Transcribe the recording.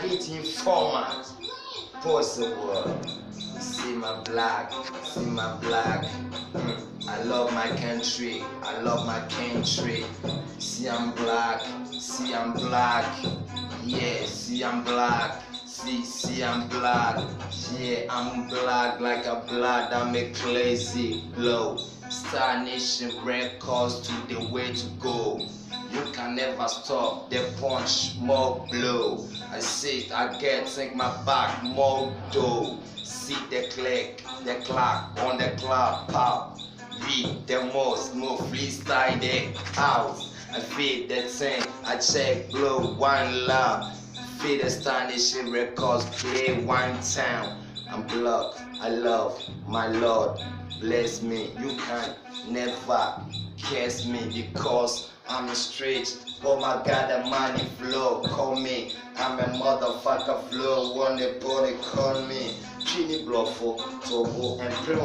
hitting format. Possible. See my black, see my black. I love my country, I love my country. See I'm black, see I'm black. Yeah, see I'm black. See I'm black. Yeah, I'm black like a blood. I'm a crazy blow. Star Nation Records to the way to go. You can never stop the punch, more blow. I see it, I get, think my back, more dough. See the click, the clock on the clock, pop. Beat the most, move freestyle the house. I feel the thing, I check, blow, one love. Feel the Star Nation Records, play one time. I'm blocked, I love my Lord. Bless me, you can never curse me because I'm straight. Oh my God, the money flow, call me. I'm a motherfucker flow, one the body call me. Chini Bluffo, Togo and Primo.